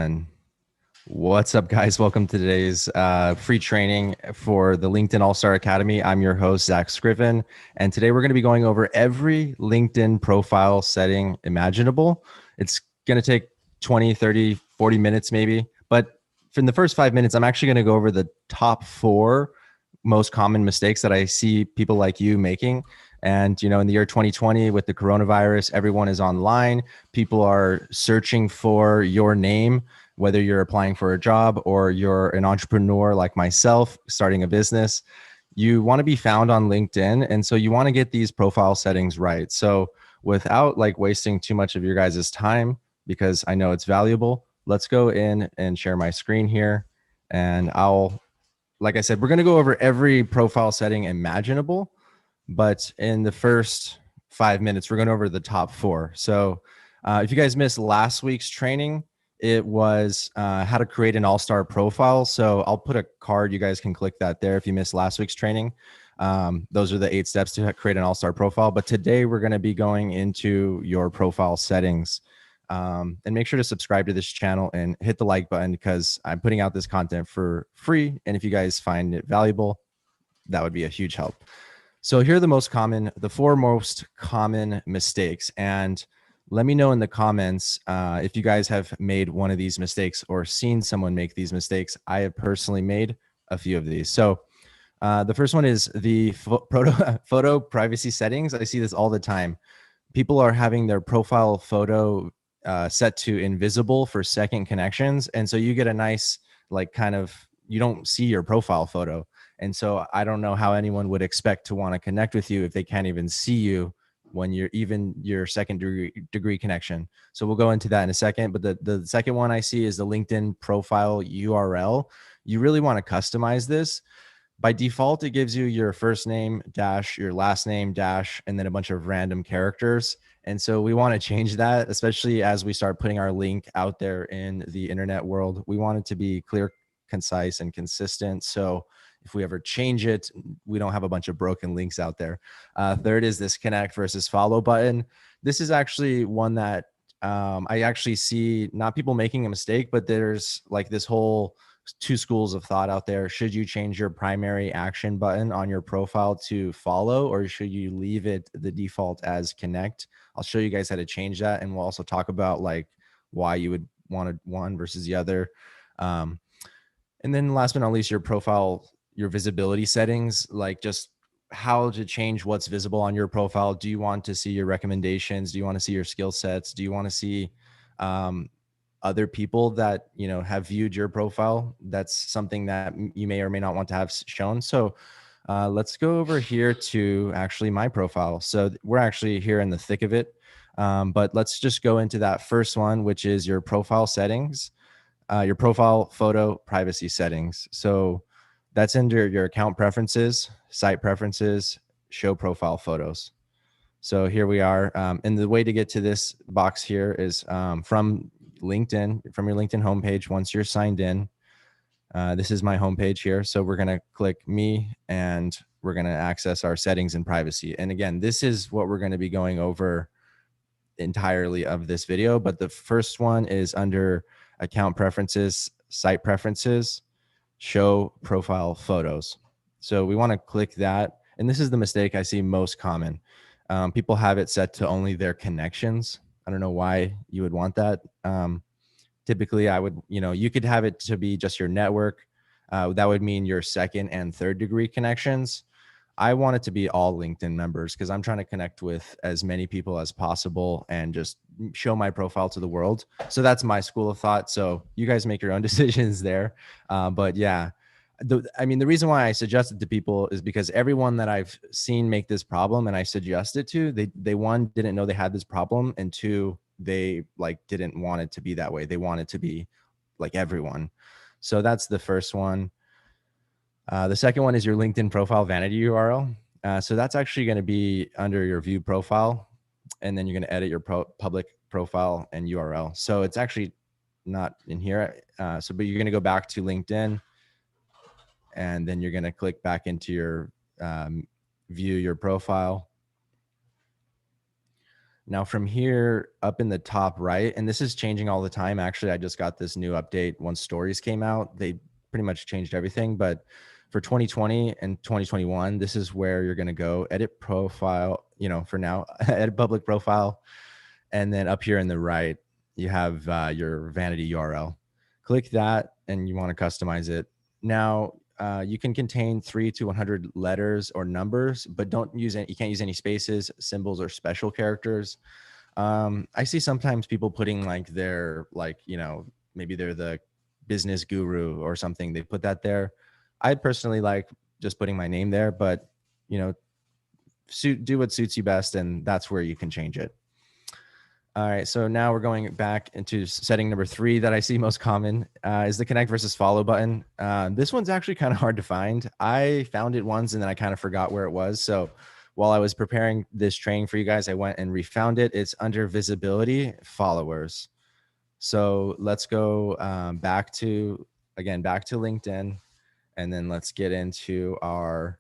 1. What's up, guys? Welcome to today's free training for the LinkedIn All-Star Academy. I'm your host, Zach Scriven, and today we're going to be going over every LinkedIn profile setting imaginable. It's going to take 20, 30, 40 minutes maybe, but from the first 5 minutes, I'm actually going to go over the top 4 most common mistakes that I see people like you making. And, you know, in the year 2020 with the coronavirus, everyone is online. People are searching for your name, whether you're applying for a job or you're an entrepreneur like myself, starting a business. You want to be found on LinkedIn. And so you want to get these profile settings right. So without like wasting too much of your guys' time, because I know it's valuable, let's go in and share my screen here. And like I said, we're going to go over every profile setting imaginable, but in the first 5 minutes, we're going over the top 4. So if you guys missed last week's training, it was how to create an all-star profile. So I'll put a card. You guys can click that there if you missed last week's training. Those are the 8 steps to create an all-star profile. But today we're going to be going into your profile settings. And make sure to subscribe to this channel and hit the like button because I'm putting out this content for free. And if you guys find it valuable, that would be a huge help. So here are the 4 most common mistakes. And let me know in the comments if you guys have made one of these mistakes or seen someone make these mistakes. I have personally made a few of these. So the first one is the photo privacy settings. I see this all the time. People are having their profile photo set to invisible for second connections. And so you get a nice, like, kind of, you don't see your profile photo. And so I don't know how anyone would expect to want to connect with you if they can't even see you when you're even your second degree connection. So we'll go into that in a second. But the second one I see is the LinkedIn profile URL. You really want to customize this. By default, it gives you your first name dash, your last name dash, and then a bunch of random characters. And so we want to change that, especially as we start putting our link out there in the internet world. We want it to be clear, concise, and consistent. So if we ever change it, we don't have a bunch of broken links out there. Third is this connect versus follow button. This is actually one that I actually see not people making a mistake, but there's like this whole 2 schools of thought out there. Should you change your primary action button on your profile to follow, or should you leave it the default as connect? I'll show you guys how to change that. And we'll also talk about like why you would want one versus the other. And then last but not least, your profile, your visibility settings, like just how to change what's visible on your profile. Do you want to see your recommendations? Do you want to see your skill sets? Do you want to see other people that, you know, have viewed your profile? That's something that you may or may not want to have shown. So let's go over here to actually my profile. So we're actually here in the thick of it. But let's just go into that first one, which is your profile settings, your profile photo privacy settings. So that's under your account preferences, site preferences, show profile photos. So here we are. And the way to get to this box here is from LinkedIn, from your LinkedIn homepage. Once you're signed in, this is my homepage here. So we're going to click me and we're going to access our settings and privacy. And again, this is what we're going to be going over entirely of this video. But the first one is under account preferences, site preferences, show profile photos. So we want to click that. And this is the mistake I see most common. People have it set to only their connections. I don't know why you would want that. Typically I would, you know, you could have it to be just your network. That would mean your second and third degree connections. I want it to be all LinkedIn members because I'm trying to connect with as many people as possible and just show my profile to the world. So that's my school of thought. So you guys make your own decisions there. But yeah, I mean, the reason why I suggest it to people is because everyone that I've seen make this problem and I suggest it to, they one, didn't know they had this problem, and 2, they like didn't want it to be that way. They want it to be like everyone. So that's the first one. The second one is your LinkedIn profile vanity URL. So that's actually going to be under your view profile, and then you're going to edit your public profile and URL. So it's actually not in here. But you're going to go back to LinkedIn, and then you're going to click back into your view your profile. Now from here up in the top right, and this is changing all the time. Actually, I just got this new update once stories came out. They pretty much changed everything. But for 2020 and 2021, this is where you're going to go edit profile, for now, edit public profile. And then up here in the right, you have your vanity URL. Click that and you want to customize it. Now, you can contain 3 to 100 letters or numbers, but don't use any, you can't use any spaces, symbols, or special characters. I see sometimes people putting like their, like, maybe they're the business guru or something. They put that there. I personally like just putting my name there, but do what suits you best, and that's where you can change it. All right, so now we're going back into setting number 3 that I see most common is the connect versus follow button. This one's actually kind of hard to find. I found it once and then I kind of forgot where it was. So while I was preparing this training for you guys, I went and refound it. It's under visibility, followers. So let's go back to LinkedIn, and then let's get into our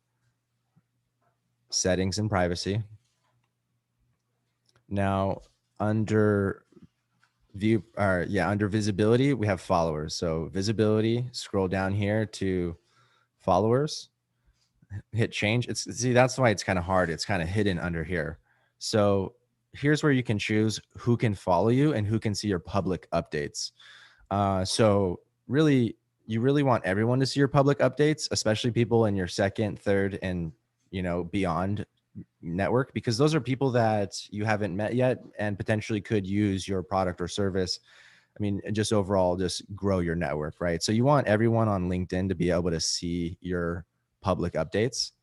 settings and privacy. Now, under under visibility, we have followers. So visibility, scroll down here to followers, hit change. See, that's why it's kind of hard. It's kind of hidden under here. So here's where you can choose who can follow you and who can see your public updates. So really, you really want everyone to see your public updates, especially people in your second, third, and beyond network, because those are people that you haven't met yet and potentially could use your product or service. I mean, just overall, just grow your network, right? So you want everyone on LinkedIn to be able to see your public updates.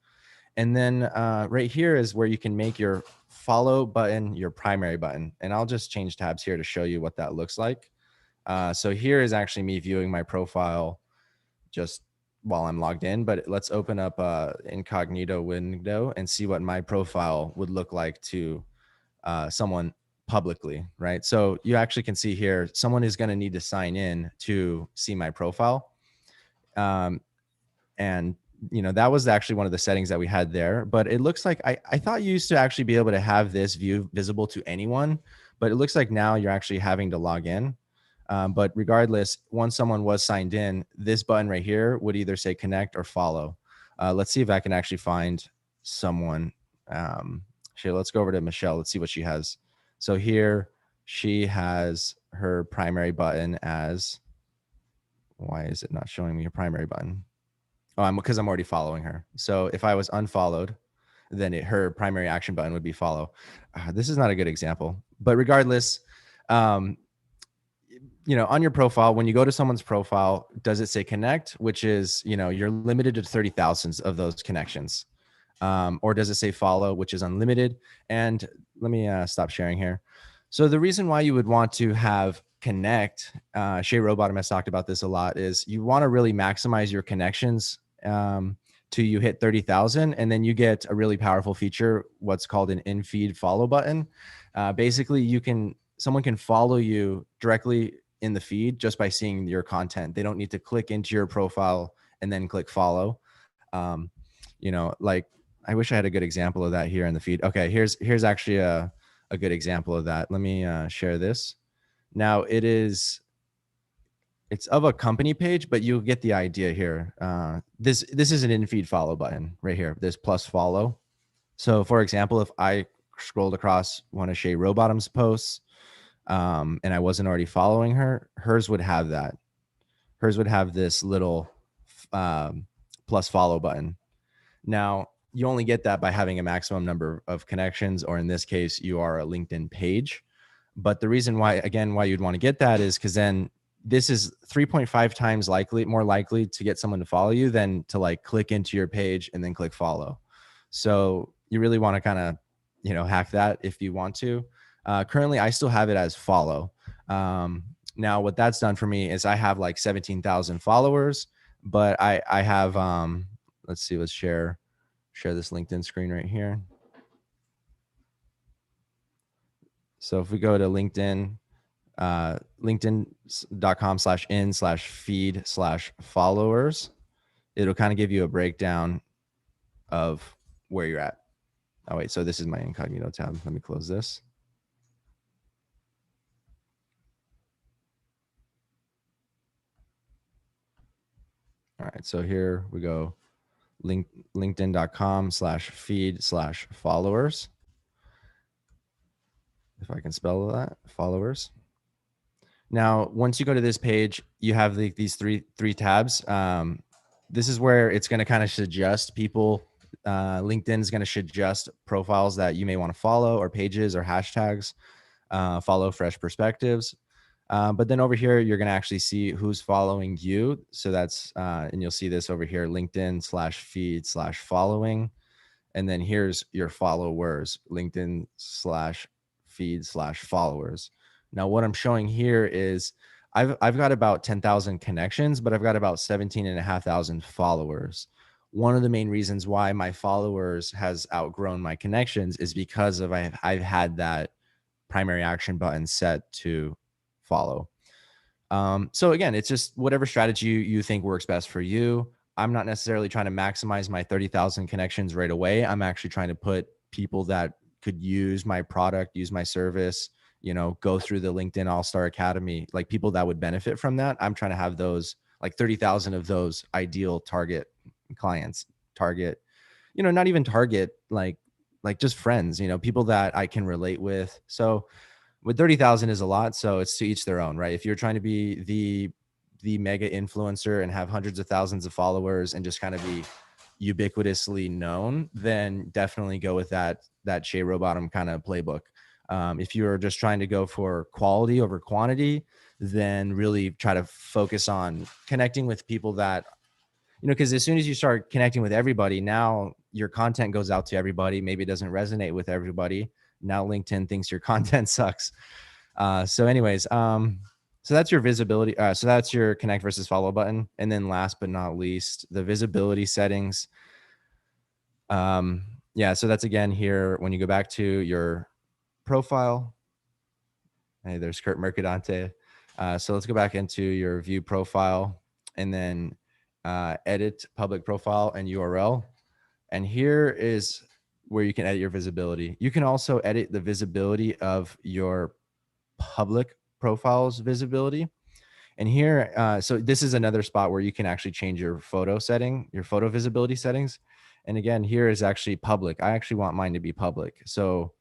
And then right here is where you can make your follow button your primary button. And I'll just change tabs here to show you what that looks like. So here is actually me viewing my profile just while I'm logged in, but let's open up a incognito window and see what my profile would look like to someone publicly, right? So you actually can see here, someone is going to need to sign in to see my profile. And that was actually one of the settings that we had there, but it looks like I thought you used to actually be able to have this view visible to anyone, but it looks like now you're actually having to log in. But regardless, once someone was signed in, this button right here would either say connect or follow. Let's see if I can actually find someone. Let's go over to Michelle. Let's see what she has. So here she has her primary button as, why is it not showing me her primary button? Oh, because I'm already following her. So if I was unfollowed, then her primary action button would be follow. This is not a good example, but regardless, on your profile, when you go to someone's profile, does it say connect, which is, you're limited to 30,000 of those connections? Or does it say follow, which is unlimited? And let me stop sharing here. So the reason why you would want to have connect, Shay Rowbottom has talked about this a lot, is you want to really maximize your connections to you hit 30,000, and then you get a really powerful feature, what's called an in-feed follow button. Basically, someone can follow you directly in the feed just by seeing your content. They don't need to click into your profile and then click follow. Like, I wish I had a good example of that here in the feed. Okay, here's actually a good example of that. Let me share this. Now it's of a company page, but you'll get the idea here. This is an in-feed follow button right here, this plus follow. So for example, if I scrolled across one of Shay Rowbottom's posts, and I wasn't already following her, hers would have that. Hers would have this little plus follow button. Now, you only get that by having a maximum number of connections, or in this case, you are a LinkedIn page. But the reason why you'd want to get that is because then this is 3.5 times more likely to get someone to follow you than to like click into your page and then click follow. So you really want to kind of, hack that if you want to. Currently, I still have it as follow. Now, what that's done for me is I have like 17,000 followers, but I have, let's see, let's share this LinkedIn screen right here. So if we go to LinkedIn, linkedin.com/in/feed/followers, it'll kind of give you a breakdown of where you're at. Oh, wait, so this is my incognito tab. Let me close this. right, so here we go, linkedin.com/feed/followers. If I can spell that, followers. Now, once you go to this page, you have these three tabs. This is where it's going to kind of suggest people. LinkedIn is going to suggest profiles that you may want to follow, or pages or hashtags. Follow fresh perspectives. But then over here, you're going to actually see who's following you. So that's, and you'll see this over here, LinkedIn/feed/following. And then here's your followers, LinkedIn/feed/followers. Now, what I'm showing here is I've got about 10,000 connections, but I've got about 17,500 followers. One of the main reasons why my followers has outgrown my connections is because of I've had that primary action button set to follow. So again, it's just whatever strategy you think works best for you. I'm not necessarily trying to maximize my 30,000 connections right away. I'm actually trying to put people that could use my product, use my service, go through the LinkedIn All-Star Academy, like people that would benefit from that. I'm trying to have those, like 30,000 of those ideal target clients, target, not even target, like just friends, people that I can relate with. So with 30,000 is a lot. So it's to each their own, right? If you're trying to be the mega influencer and have hundreds of thousands of followers and just kind of be ubiquitously known, then definitely go with that Shea Rowbottom kind of playbook. If you're just trying to go for quality over quantity, then really try to focus on connecting with people that, because as soon as you start connecting with everybody, now your content goes out to everybody. Maybe it doesn't resonate with everybody. Now LinkedIn thinks your content sucks. So anyways, so that's your visibility. So that's your connect versus follow button. And then last but not least, the visibility settings. Yeah, so that's again here, when you go back to your profile. Hey, there's Kurt Mercadante. So let's go back into your view profile and then edit public profile and URL. And here is where you can edit your visibility. You can also edit the visibility of your public profiles visibility. And here, so this is another spot where you can actually change your photo setting, your photo visibility settings. And again, here is actually public. I actually want mine to be public. So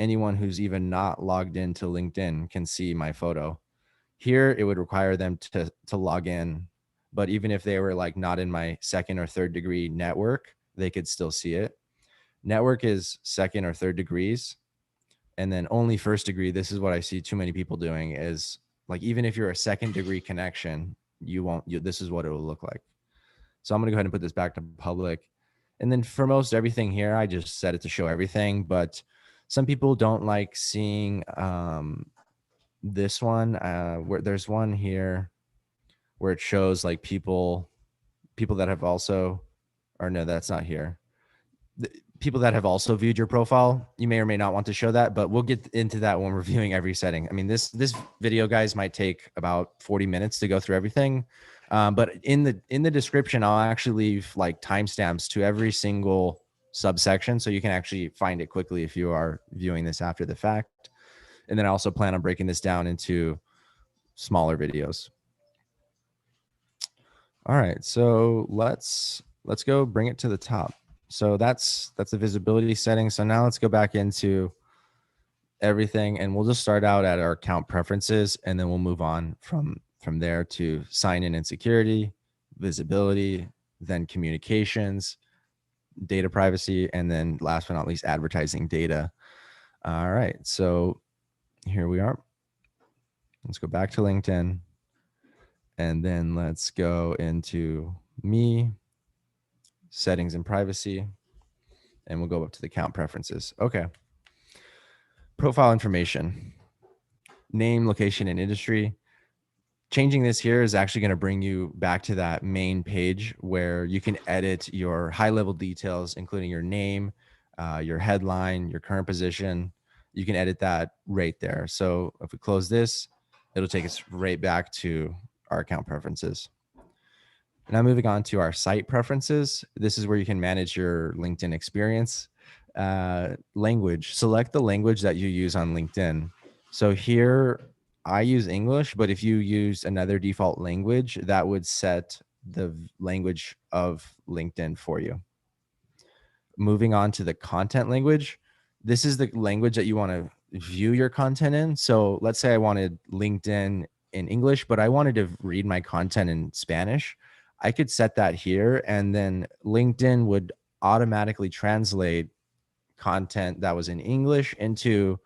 anyone who's even not logged into LinkedIn can see my photo. Here, it would require them to log in. But even if they were like not in my second or third degree network, they could still see it. Network is second or third degrees. And then only first degree, this is what I see too many people doing, is like, even if you're a second degree connection, this is what it will look like. So I'm going to go ahead and put this back to public. And then for most everything here, I just set it to show everything, but some people don't like seeing this one, where there's one here where it shows like people that have also, or no, that's not here. People that have also viewed your profile, you may or may not want to show that, but we'll get into that when we're viewing every setting. I mean, this video, guys, might take about 40 minutes to go through everything. But in the description, I'll actually leave like timestamps to every single subsection, so you can actually find it quickly if you are viewing this after the fact. And then I also plan on breaking this down into smaller videos. All right, so let's go bring it to the top. So that's the visibility setting. So now let's go back into everything, and we'll just start out at our account preferences, and then we'll move on from there to sign in and security, visibility, then communications, data privacy, and then last but not least, advertising data. All right, so here we are. Let's go back to LinkedIn, and then let's go into me, settings and privacy, and we'll go up to the account preferences. Okay. Profile information, name, location, and industry. Changing this here is actually going to bring you back to that main page where you can edit your high-level details, including your name, your headline, your current position. You can edit that right there. So if we close this, it'll take us right back to our account preferences. Now moving on to our site preferences. This is where you can manage your LinkedIn experience. Language, select the language that you use on LinkedIn. So here I use English, but if you use another default language, that would set the language of LinkedIn for you. Moving on to the content language, this is the language that you want to view your content in. So let's say I wanted LinkedIn in English, but I wanted to read my content in Spanish. I could set that here, and then LinkedIn would automatically translate content that was in English into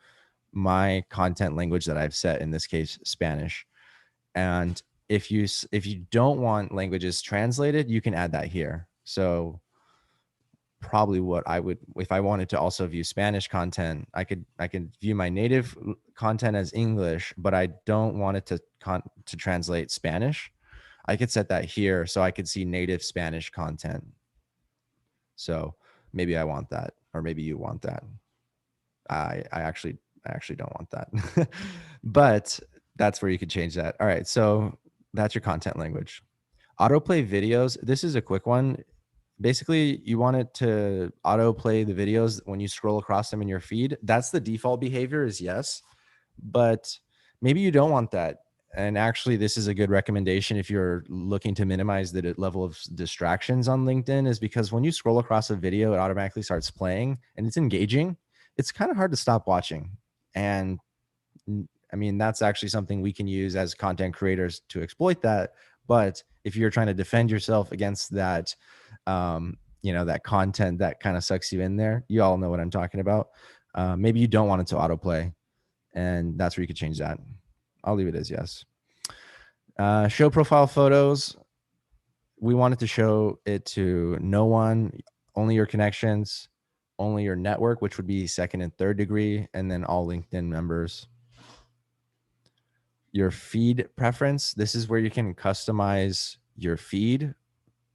my content language that I've set, in this case, Spanish. And if you don't want languages translated, you can add that here. So probably what I would, if I wanted to also view Spanish content, I could view my native content as English, but I don't want it to translate Spanish. I could set that here so I could see native Spanish content. So maybe I want that, or maybe you want that. I actually don't want that, but that's where you could change that. All right, so that's your content language. Autoplay videos. This is a quick one. Basically, you want it to autoplay the videos when you scroll across them in your feed. That's the default behavior, is yes, but maybe you don't want that. And actually, this is a good recommendation if you're looking to minimize the level of distractions on LinkedIn, is because when you scroll across a video, it automatically starts playing and it's engaging. It's kind of hard to stop watching. And I mean, that's actually something we can use as content creators to exploit that. But if you're trying to defend yourself against that, that content that kind of sucks you in there, you all know what I'm talking about. Maybe you don't want it to autoplay, and that's where you could change that. I'll leave it as yes. Show profile photos. We want it to show it to no one, only your connections, only your network, which would be second and third degree, and then all LinkedIn members. Your feed preference. This is where you can customize your feed,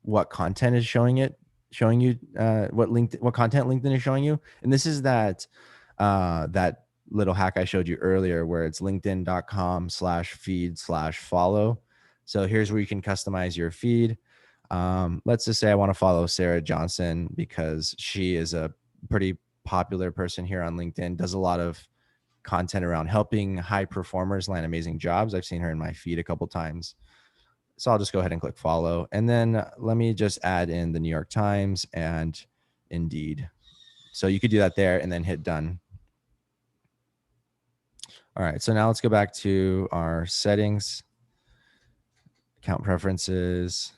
what content is showing you, what content LinkedIn is showing you. And this is that little hack I showed you earlier, where it's linkedin.com/feed/follow. So here's where you can customize your feed. Let's just say I want to follow Sarah Johnson because she is a pretty popular person here on LinkedIn, does a lot of content around helping high performers land amazing jobs. I've seen her in my feed a couple times. So I'll just go ahead and click follow. And then let me just add in the New York Times and Indeed. So you could do that there and then hit done. All right, so now let's go back to our settings, account preferences.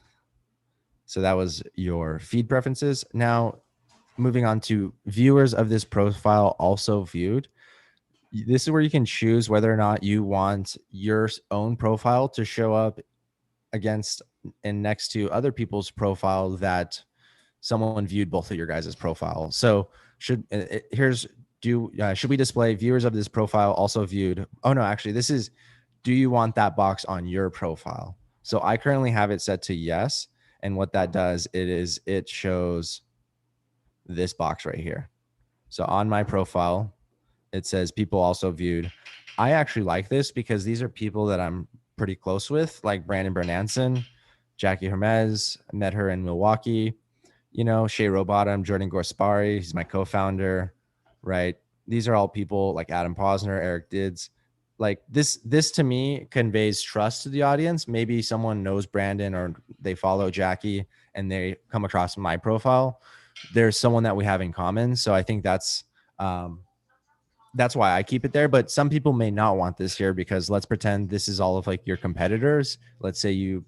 So that was your feed preferences. Now moving on to viewers of this profile also viewed. This is where you can choose whether or not you want your own profile to show up against and next to other people's profile that someone viewed both of your guys' profile. So should we display viewers of this profile also viewed? Oh no, actually this is, do you want that box on your profile? So I currently have it set to yes. And what that does, it shows this box right here. So on my profile, it says people also viewed. I actually like this because these are people that I'm pretty close with, like Brandon Bernanson, Jackie Hermes. I met her in Milwaukee. Shay Robottom, Jordan Gorspari, he's my co-founder, right? These are all people like Adam Posner, Eric Dids. Like this to me conveys trust to the audience. Maybe someone knows Brandon or they follow Jackie and they come across my profile. There's someone that we have in common. So I think that's why I keep it there. But some people may not want this here because let's pretend this is all of like your competitors. Let's say you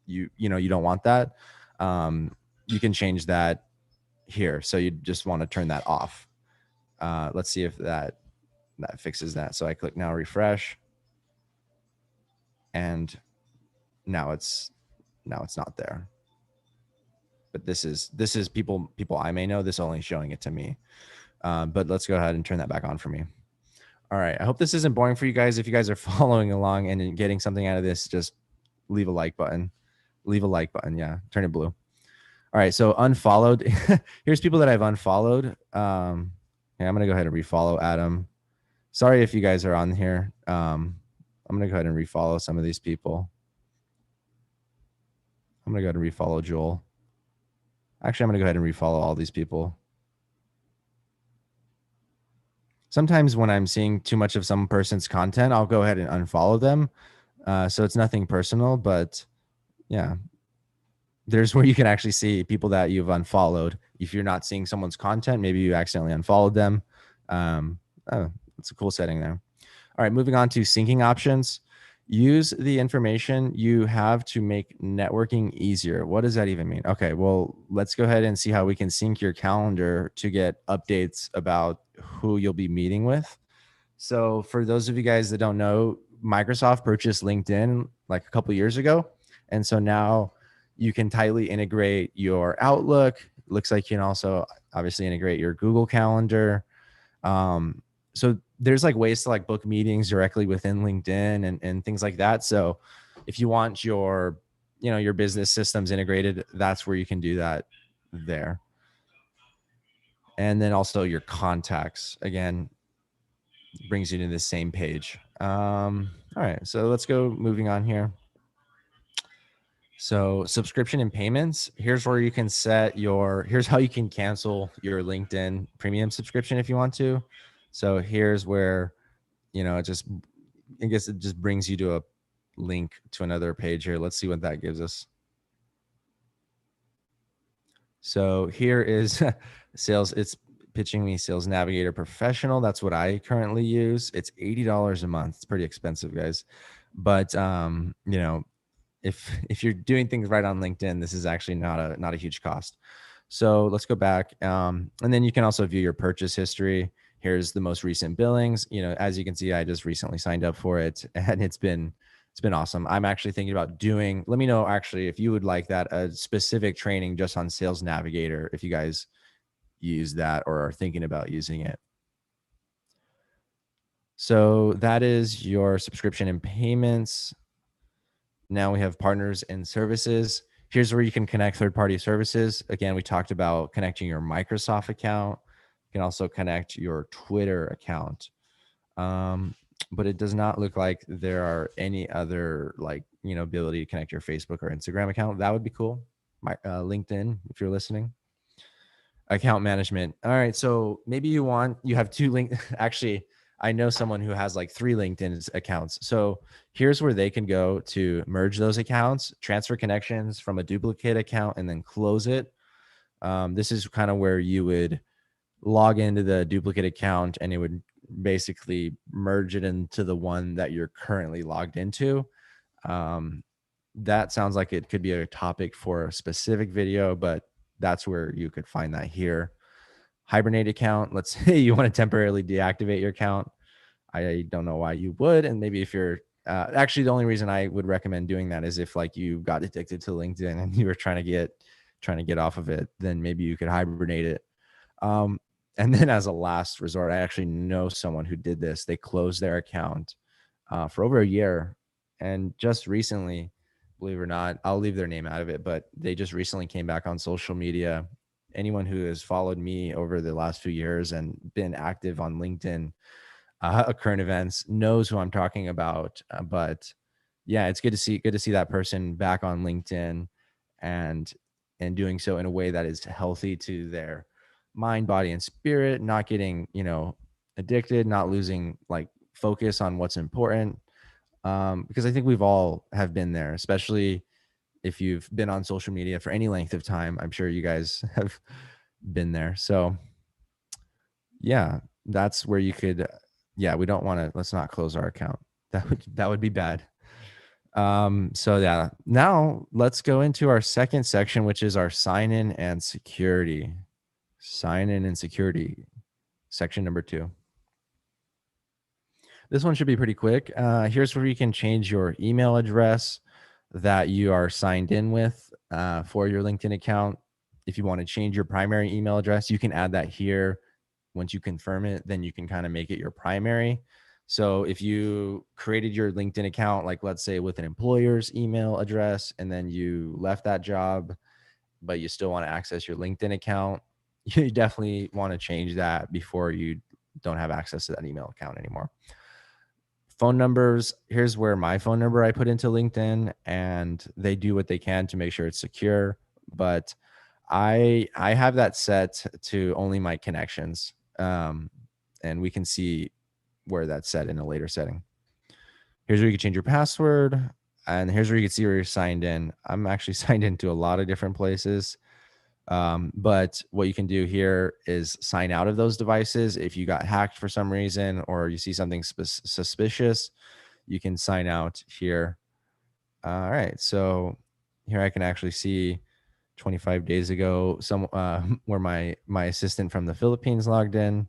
don't want that. You can change that here. So you just want to turn that off. Let's see if that fixes that. So I click now refresh. And now it's not there. But this is people I may know. This only showing it to me. But let's go ahead and turn that back on for me. All right. I hope this isn't boring for you guys. If you guys are following along and getting something out of this, just leave a like button. Yeah. Turn it blue. All right. So unfollowed. Here's people that I've unfollowed. I'm going to go ahead and refollow Adam. Sorry if you guys are on here. I'm going to go ahead and refollow some of these people. I'm going to go ahead and refollow Joel. Actually, I'm going to go ahead and refollow all these people. Sometimes when I'm seeing too much of some person's content, I'll go ahead and unfollow them. So it's nothing personal, but yeah. there's where you can actually see people that you've unfollowed. If you're not seeing someone's content, maybe you accidentally unfollowed them. Oh, it's a cool setting there. All right, moving on to syncing options. Use the information you have to make networking easier. What does that even mean? Okay, well, let's go ahead and see how we can sync your calendar to get updates about who you'll be meeting with. So for those of you guys that don't know, Microsoft purchased LinkedIn like a couple years ago. And so now you can tightly integrate your Outlook. Looks like you can also obviously integrate your Google Calendar. So there's like ways to like book meetings directly within LinkedIn and things like that. So if you want your, your business systems integrated, that's where you can do that there. And then also your contacts, again, brings you to the same page. All right, so let's go moving on here. So subscription and payments, here's where you can set here's how you can cancel your LinkedIn premium subscription if you want to. So here's where, I guess it just brings you to a link to another page here. Let's see what that gives us. So here is sales. It's pitching me Sales Navigator Professional. That's what I currently use. It's $80 a month. It's pretty expensive, guys. But if you're doing things right on LinkedIn, this is actually not a huge cost. So let's go back. And then you can also view your purchase history. Here's the most recent billings. As you can see, I just recently signed up for it and it's been awesome. I'm actually thinking about let me know actually if you would like that, a specific training just on Sales Navigator, if you guys use that or are thinking about using it. So that is your subscription and payments. Now we have partners and services. Here's where you can connect third-party services. Again, we talked about connecting your Microsoft account. You can also connect your Twitter account. But it does not look like there are any other ability to connect your Facebook or Instagram account. That would be cool. LinkedIn, if you're listening. Account management. All right. So maybe you have two link. Actually, I know someone who has like 3 LinkedIn accounts. So here's where they can go to merge those accounts, transfer connections from a duplicate account, and then close it. This is kind of where you would log into the duplicate account and it would basically merge it into the one that you're currently logged into. That sounds like it could be a topic for a specific video, but that's where you could find that here. Hibernate account. Let's say you want to temporarily deactivate your account. I don't know why you would. And maybe if you're actually, the only reason I would recommend doing that is if like you got addicted to LinkedIn and you were trying to get off of it, then maybe you could hibernate it. And then as a last resort, I actually know someone who did this. They closed their account for over a year. And just recently, believe it or not, I'll leave their name out of it, but they just recently came back on social media. Anyone who has followed me over the last few years and been active on LinkedIn, current events, knows who I'm talking about. But yeah, it's good to see that person back on LinkedIn and doing so in a way that is healthy to their mind, body, and spirit, not getting, addicted, not losing like focus on what's important. Because I think we've all have been there, especially if you've been on social media for any length of time. I'm sure you guys have been there. So yeah, that's where you could, we don't want to, let's not close our account. That would be bad. So yeah, now let's go into our second section, which is our sign in and security. Sign in and security, section number 2. This one should be pretty quick. Here's where you can change your email address that you are signed in with for your LinkedIn account. If you want to change your primary email address, you can add that here. Once you confirm it, then you can kind of make it your primary. So if you created your LinkedIn account, like let's say with an employer's email address, and then you left that job, but you still want to access your LinkedIn account, you definitely want to change that before you don't have access to that email account anymore. Phone numbers, here's where my phone number I put into LinkedIn, and they do what they can to make sure it's secure, but I have that set to only my connections. And we can see where that's set in a later setting. Here's where you can change your password. And here's where you can see where you're signed in. I'm actually signed into a lot of different places. But what you can do here is sign out of those devices. If you got hacked for some reason or you see something suspicious, you can sign out here. All right. So here I can actually see 25 days ago, where my assistant from the Philippines logged in.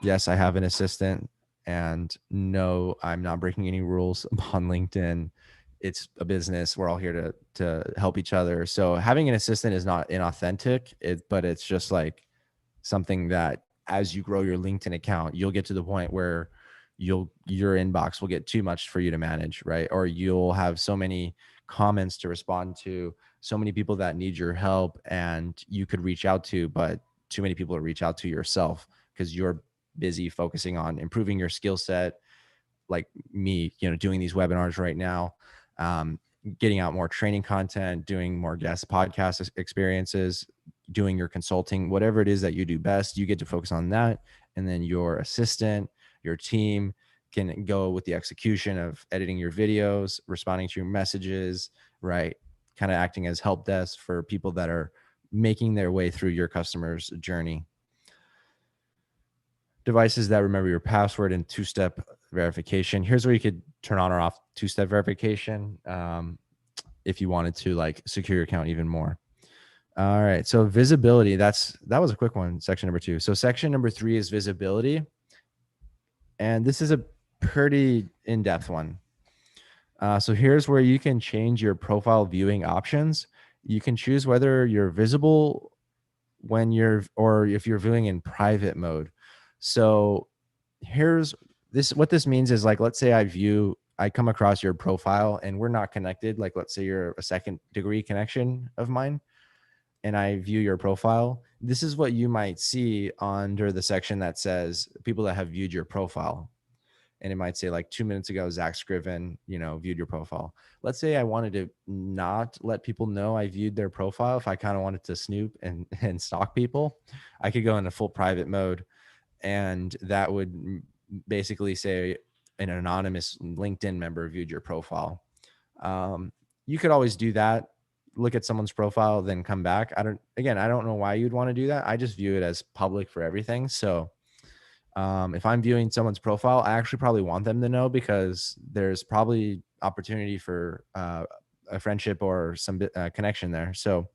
Yes, I have an assistant, and no, I'm not breaking any rules on LinkedIn. It's a business. We're all here to help each other. So having an assistant is not inauthentic, but it's just like something that as you grow your LinkedIn account, you'll get to the point where your inbox will get too much for you to manage, right? Or you'll have so many comments to respond to, so many people that need your help and you could reach out to, but too many people to reach out to yourself because you're busy focusing on improving your skill set, like me, doing these webinars right now, getting out more training content, doing more guest podcast experiences, doing your consulting, whatever it is that you do best, you get to focus on that. And then your assistant, your team can go with the execution of editing your videos, responding to your messages, right? Kind of acting as help desk for people that are making their way through your customer's journey. Devices that remember your password and two-step verification. Here's where you could turn on or off two-step verification if you wanted to like secure your account even more. All right, so visibility, that was a quick one, section number 2. So section number 3 is visibility. And this is a pretty in-depth one. So here's where you can change your profile viewing options. You can choose whether you're visible or if you're viewing in private mode. So what this means is, like, let's say I come across your profile and we're not connected. Like, let's say you're a second degree connection of mine and I view your profile. This is what you might see under the section that says people that have viewed your profile. And it might say like 2 minutes ago, Zach Scriven, viewed your profile. Let's say I wanted to not let people know I viewed their profile. If I kind of wanted to snoop and stalk people, I could go into full private mode. And that would basically say an anonymous LinkedIn member viewed your profile. You could always do that. Look at someone's profile, then come back. I don't know why you'd want to do that. I just view it as public for everything. So if I'm viewing someone's profile, I actually probably want them to know because there's probably opportunity for a friendship or some connection there. So,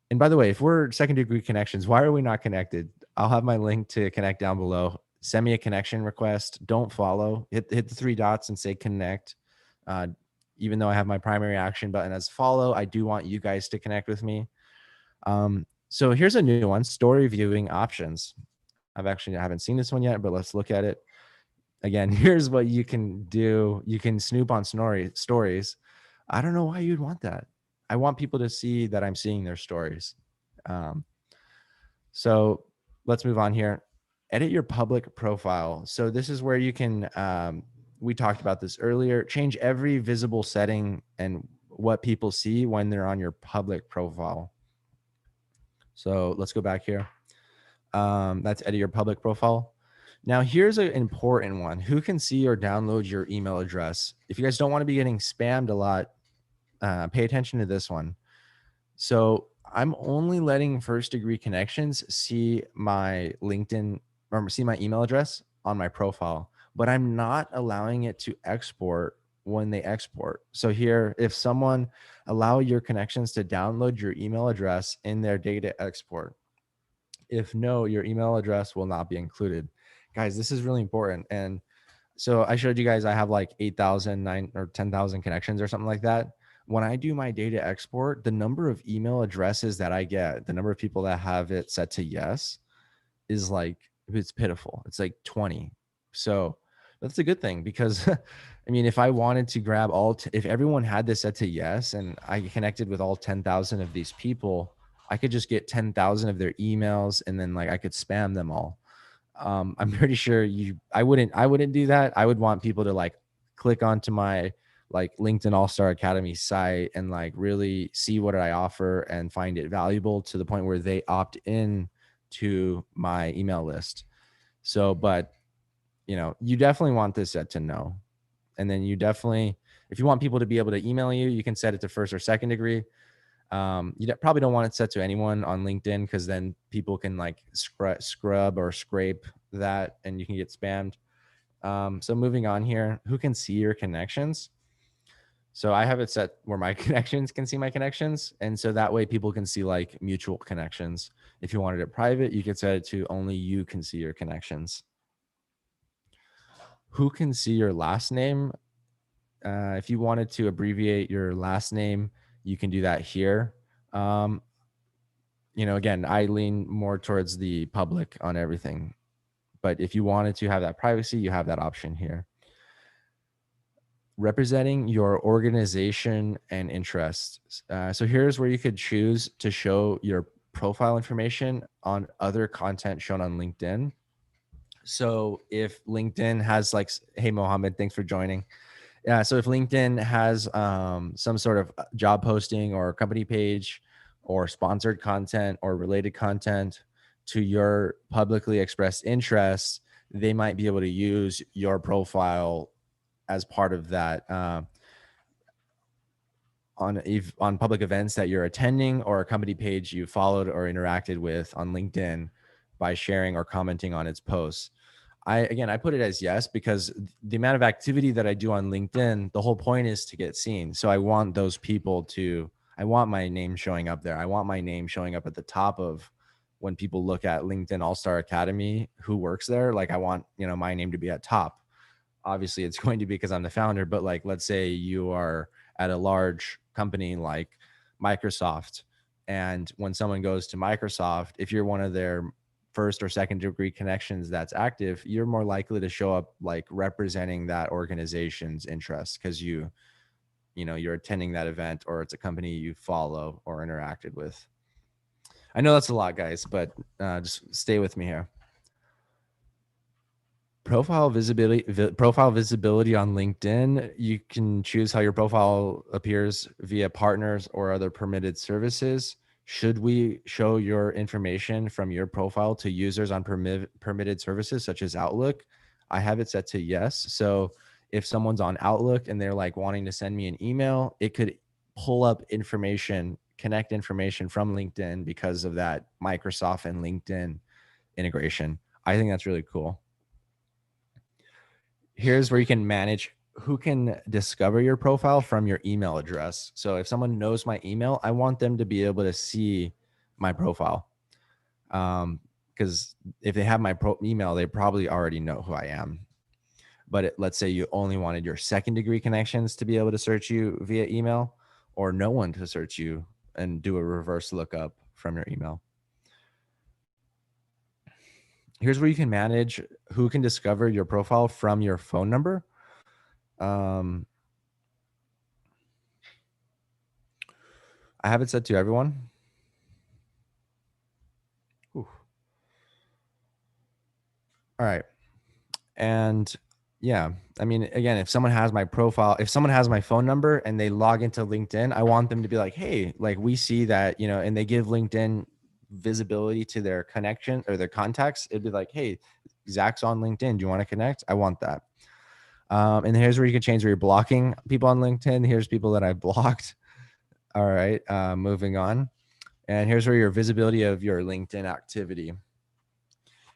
and by the way, if we're second degree connections, why are we not connected? I'll have my link to connect down below. Send me a connection request. Don't follow. Hit the 3 dots and say connect. Even though I have my primary action button as follow, I do want you guys to connect with me. So here's a new one, story viewing options. I haven't seen this one yet, but let's look at it. Again, here's what you can do. You can snoop on stories. I don't know why you'd want that. I want people to see that I'm seeing their stories. So let's move on here. Edit your public profile. So this is where you can, we talked about this earlier, change every visible setting and what people see when they're on your public profile. So let's go back here. That's edit your public profile. Now here's an important one. Who can see or download your email address? If you guys don't want to be getting spammed a lot, pay attention to this one. So I'm only letting first degree connections see my LinkedIn or see my email address on my profile, but I'm not allowing it to export when they export. So here, if someone allow your connections to download your email address in their data export, if no, your email address will not be included. Guys, this is really important. And so I showed you guys, I have like 8,000, 9 or 10,000 connections or something like that. When I do my data export, the number of email addresses that I get, the number of people that have it set to yes is like, it's pitiful. It's like 20. So that's a good thing because I mean, if I wanted to grab if everyone had this set to yes, and I connected with all 10,000 of these people, I could just get 10,000 of their emails and then like I could spam them all. I'm pretty sure I wouldn't do that. I would want people to like click onto my like LinkedIn All-Star Academy site and like really see what I offer and find it valuable to the point where they opt in to my email list. So, but you definitely want this set to no. And then you definitely, If you want people to be able to email you, you can set it to first or second degree. You probably don't want it set to anyone on LinkedIn, because then people can like scrub or scrape that and you can get spammed. So moving on here, who can see your connections? So I have it set where my connections can see my connections. And so that way people can see like mutual connections. If you wanted it private, you could set it to only you can see your connections. Who can see your last name? If you wanted to abbreviate your last name, you can do that here. Again, I lean more towards the public on everything. But if you wanted to have that privacy, you have that option here. Representing your organization and interests. So here's where you could choose to show your profile information on other content shown on LinkedIn. So if LinkedIn has like, hey, Mohammed, thanks for joining. Yeah. So if LinkedIn has some sort of job posting or company page or sponsored content or related content to your publicly expressed interests, they might be able to use your profile as part of that on public events that you're attending, or a company page you followed or interacted with on LinkedIn by sharing or commenting on its posts. I put it as yes, because the amount of activity that I do on LinkedIn, the whole point is to get seen. So I want those people I want my name showing up there. I want my name showing up at the top of when people look at LinkedIn All-Star Academy, who works there. Like I want, my name to be at top. Obviously it's going to be because I'm the founder, but like, let's say you are at a large company like Microsoft. And when someone goes to Microsoft, if you're one of their first or second degree connections that's active, you're more likely to show up like representing that organization's interests, because you're attending that event, or it's a company you follow or interacted with. I know that's a lot, guys, but just stay with me here. Profile visibility on LinkedIn. You can choose how your profile appears via partners or other permitted services. Should we show your information from your profile to users on permitted services such as Outlook? I have it set to yes. So if someone's on Outlook and they're like wanting to send me an email, it could pull up information, connect information from LinkedIn because of that Microsoft and LinkedIn integration. I think that's really cool. Here's where you can manage who can discover your profile from your email address. So if someone knows my email, I want them to be able to see my profile. Because if they have my email, they probably already know who I am. But let's say you only wanted your second degree connections to be able to search you via email, or no one to search you and do a reverse lookup from your email. Here's where you can manage who can discover your profile from your phone number. I have it set to everyone. Ooh. All right. And yeah, I mean, again, if someone has my profile, if someone has my phone number and they log into LinkedIn, I want them to be like, hey, like we see that, and they give LinkedIn visibility to their connection or their contacts. It'd be like, hey, Zach's on LinkedIn. Do you want to connect? I want that. And here's where you can change where you're blocking people on LinkedIn. Here's people that I've blocked. All right. Moving on. And here's where your visibility of your LinkedIn activity.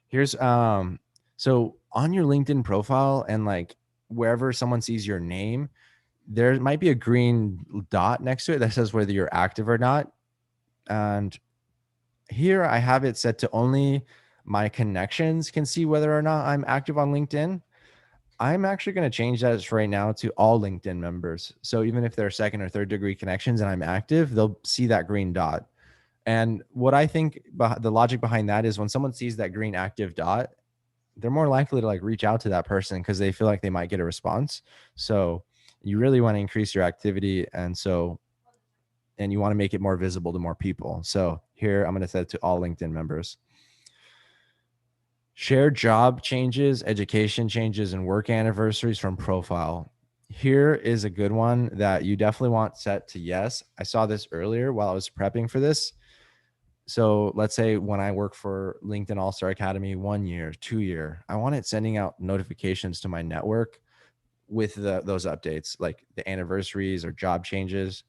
Here's so on your LinkedIn profile and like wherever someone sees your name, there might be a green dot next to it that says whether you're active or not. And here I have it set to only my connections can see whether or not I'm active on LinkedIn. I'm actually going to change that right now to all LinkedIn members. So even if they're second or third degree connections and I'm active, they'll see that green dot. And what I think the logic behind that is when someone sees that green active dot, they're more likely to like reach out to that person because they feel like they might get a response. So you really want to increase your activity. And you want to make it more visible to more people. So here I'm going to set it to all LinkedIn members. Share job changes, education changes, and work anniversaries from profile. Here is a good one that you definitely want set to yes. I saw this earlier while I was prepping for this. So let's say when I work for LinkedIn All-Star Academy 1 year, 2 year, I want it sending out notifications to my network with those updates, like the anniversaries or job changes.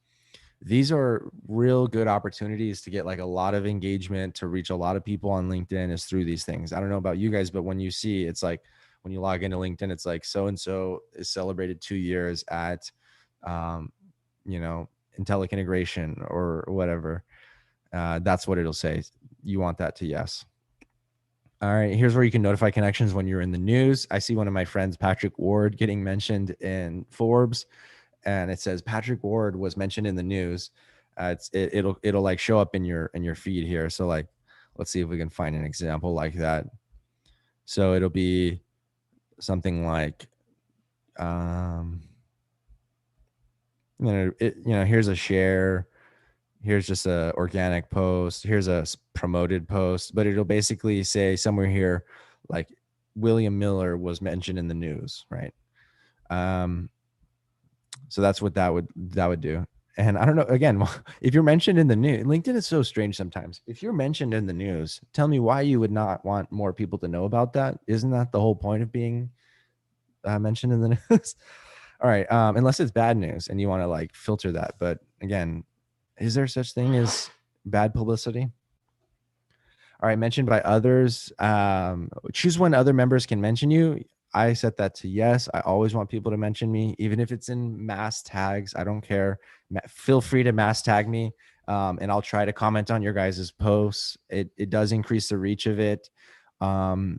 These are real good opportunities to get like a lot of engagement, to reach a lot of people on LinkedIn is through these things. I don't know about you guys, but when you see, it's like when you log into LinkedIn, it's like so-and-so is celebrated 2 years at, um, you know, Intellic Integration or whatever. That's what it'll say. You want that to yes. All right, here's where you can notify connections when you're in the news. I see one of my friends, Patrick Ward, getting mentioned in Forbes, and it says Patrick Ward was mentioned in the news. It'll like show up in your feed here. So like, let's see if we can find an example like that. So it'll be something like, here's a share. Here's just a organic post. Here's a promoted post, but it'll basically say somewhere here, like William Miller was mentioned in the news, right? So that's what that would do. And I don't know, again, if you're mentioned in the news, LinkedIn is so strange sometimes. If you're mentioned in the news, tell me why you would not want more people to know about that. Isn't that the whole point of being mentioned in the news? All right. Unless it's bad news and you want to like filter that. But again, is there such thing as bad publicity? All right. Mentioned by others. Choose when other members can mention you. I set that to yes. I always want people to mention me, even if it's in mass tags. I don't care. Feel free to mass tag me, and I'll try to comment on your guys' posts. It does increase the reach of it. And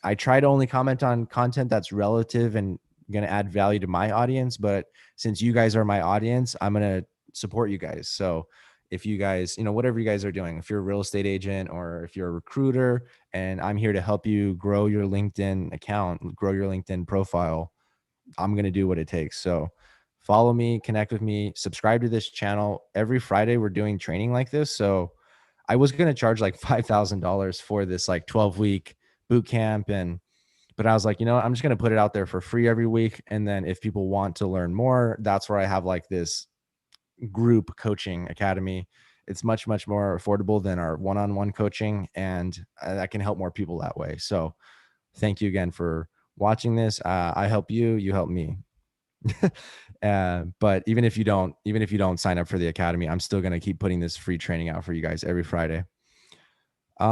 I try to only comment on content that's relative and going to add value to my audience. But since you guys are my audience, I'm going to support you guys. So if you guys, whatever you guys are doing, if you're a real estate agent or if you're a recruiter, and I'm here to help you grow your LinkedIn account, grow your LinkedIn profile, I'm going to do what it takes. So follow me, connect with me, subscribe to this channel. Every Friday we're doing training like this. So I was going to charge like $5,000 for this like 12-week boot camp. But I was like, I'm just going to put it out there for free every week. And then if people want to learn more, that's where I have like this group coaching academy. It's much, much more affordable than our one-on-one coaching, and I can help more people that way. So thank you again for watching this. I help you, you help me. But even if you don't sign up for the academy, I'm still going to keep putting this free training out for you guys every Friday.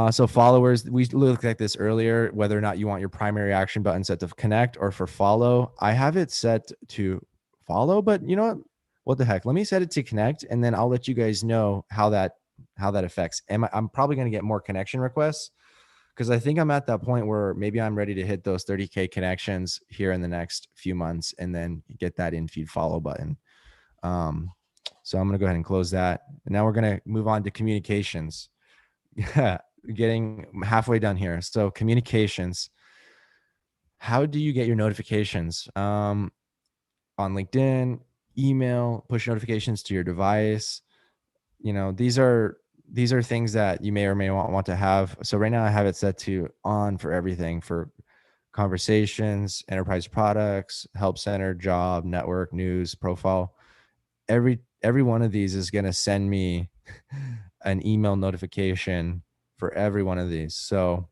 So followers, we looked at this earlier, whether or not you want your primary action button set to connect or for follow. I have it set to follow, but you know what the heck? Let me set it to connect, and then I'll let you guys know how that affects. I'm probably going to get more connection requests because I think I'm at that point where maybe I'm ready to hit those 30K connections here in the next few months, and then get that in feed follow button. So I'm going to go ahead and close that. And now we're going to move on to communications. Yeah, getting halfway done here. So communications. How do you get your notifications? On LinkedIn, email, push notifications to your device. These are things that you may or may not want to have. So right now I have it set to on for everything, for conversations, enterprise products, help center, job, network, news, profile. Every one of these is going to send me an email notification for every one of these. So,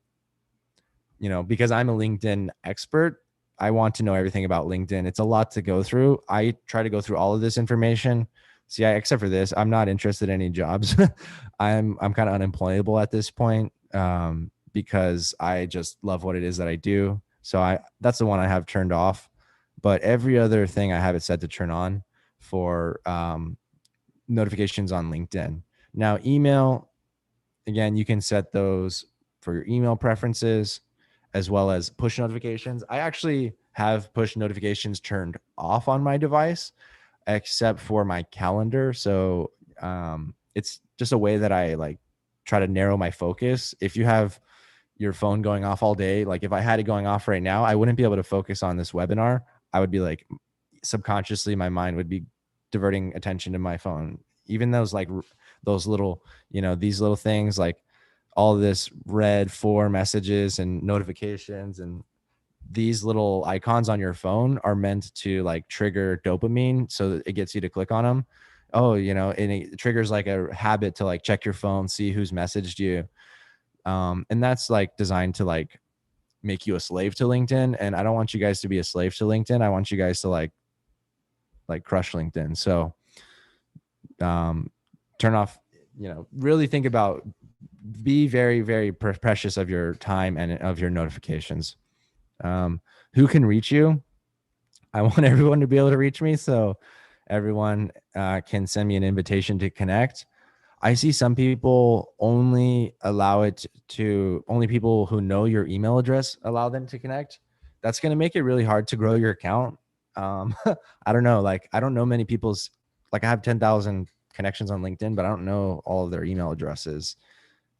because I'm a LinkedIn expert, I want to know everything about LinkedIn. It's a lot to go through. I try to go through all of this information. See, except for this, I'm not interested in any jobs. I'm kind of unemployable at this point, because I just love what it is that I do. So that's the one I have turned off. But every other thing I have it set to turn on for notifications on LinkedIn. Now, email, again, you can set those for your email preferences, as well as push notifications. I actually have push notifications turned off on my device, except for my calendar. So it's just a way that I like try to narrow my focus. If you have your phone going off all day, like if I had it going off right now, I wouldn't be able to focus on this webinar. I would be like, subconsciously, my mind would be diverting attention to my phone. Even those little, these little things, like all this red for messages and notifications, and these little icons on your phone are meant to like trigger dopamine, so that it gets you to click on them. And it triggers like a habit to like check your phone, see who's messaged you. And that's like designed to like make you a slave to LinkedIn. And I don't want you guys to be a slave to LinkedIn. I want you guys to like crush LinkedIn. So turn off, really think about, be very, very precious of your time and of your notifications. Who can reach you? I want everyone to be able to reach me. So everyone can send me an invitation to connect. I see some people only allow it to only people who know your email address allow them to connect. That's going to make it really hard to grow your account. I don't know. Like, I don't know many people's, like, I have 10,000 connections on LinkedIn, but I don't know all of their email addresses.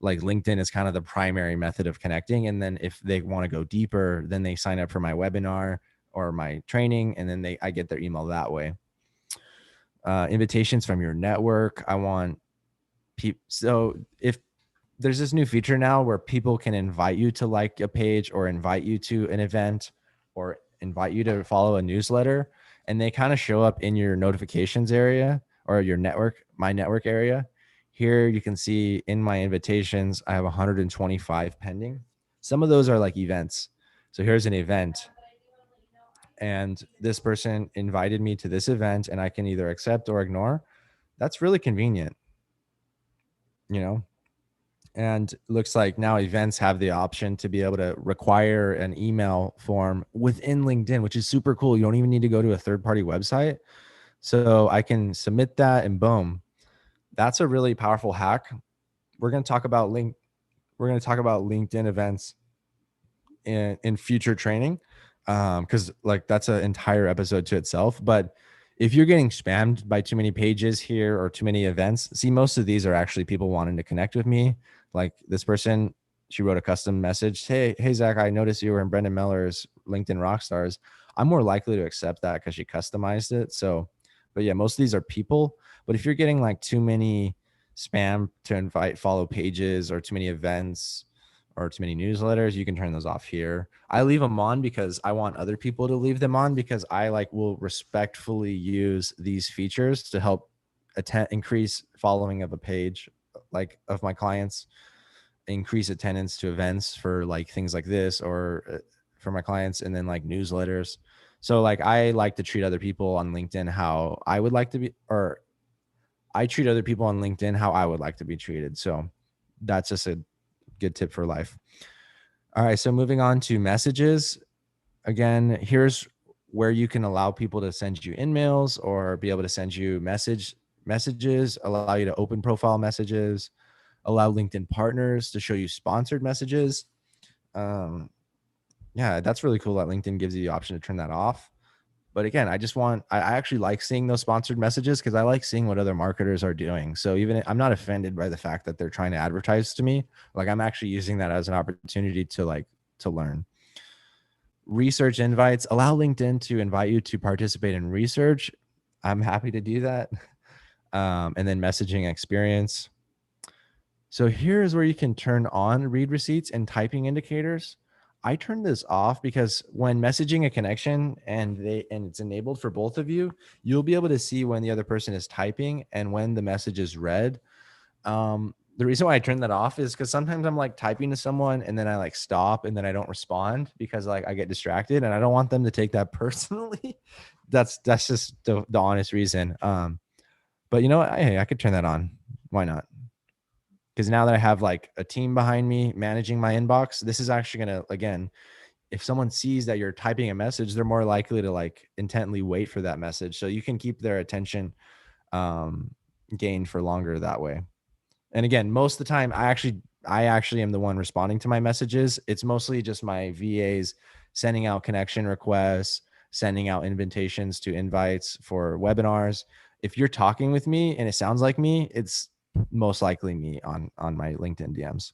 Like, LinkedIn is kind of the primary method of connecting. And then if they want to go deeper, then they sign up for my webinar or my training, and then I get their email that way. Invitations from your network. I want people. So if there's this new feature now where people can invite you to like a page or invite you to an event or invite you to follow a newsletter, and they kind of show up in your notifications area or your network, my network area. Here you can see in my invitations, I have 125 pending. Some of those are like events. So here's an event, and this person invited me to this event, and I can either accept or ignore. That's really convenient, and looks like now events have the option to be able to require an email form within LinkedIn, which is super cool. You don't even need to go to a third-party website. So I can submit that, and boom. That's a really powerful hack. We're going to talk about LinkedIn events in future training, because like that's an entire episode to itself. But if you're getting spammed by too many pages here or too many events, see, most of these are actually people wanting to connect with me. Like this person, she wrote a custom message. Hey, Zach, I noticed you were in Brendan Miller's LinkedIn Rockstars. I'm more likely to accept that because she customized it. So, but yeah, most of these are people. But if you're getting like too many spam to invite follow pages or too many events or too many newsletters, you can turn those off here. I leave them on because I want other people to leave them on, because I will respectfully use these features to help increase following of a page, like of my clients, increase attendance to events for like things like this, or for my clients, and then like newsletters. So like I like to treat other people on LinkedIn how I would like to be, or I treat other people on LinkedIn how I would like to be treated. So that's just a good tip for life. All right. So moving on to messages. Again, here's where you can allow people to send you emails or be able to send you messages, allow you to open profile messages, allow LinkedIn partners to show you sponsored messages. Yeah, that's really cool that LinkedIn gives you the option to turn that off. But again, I actually like seeing those sponsored messages because I like seeing what other marketers are doing. So even I'm not offended by the fact that they're trying to advertise to me. Like, I'm actually using that as an opportunity to learn. Research invites, allow LinkedIn to invite you to participate in research. I'm happy to do that. And then messaging experience. So here's where you can turn on read receipts and typing indicators. I turn this off because when messaging a connection and it's enabled for both of you, you'll be able to see when the other person is typing and when the message is read. The reason why I turn that off is because sometimes I'm like typing to someone and then I like stop and then I don't respond because like I get distracted, and I don't want them to take that personally. That's just the honest reason. But you know what? Hey, I could turn that on. Why not? Because now that I have like a team behind me managing my inbox, this is actually going to, again, if someone sees that you're typing a message, they're more likely to like intently wait for that message. So you can keep their attention gained for longer that way. And again, most of the time, I actually am the one responding to my messages. It's mostly just my VAs sending out connection requests, sending out invitations to invites for webinars. If you're talking with me and it sounds like me, it's most likely me on my LinkedIn DMs.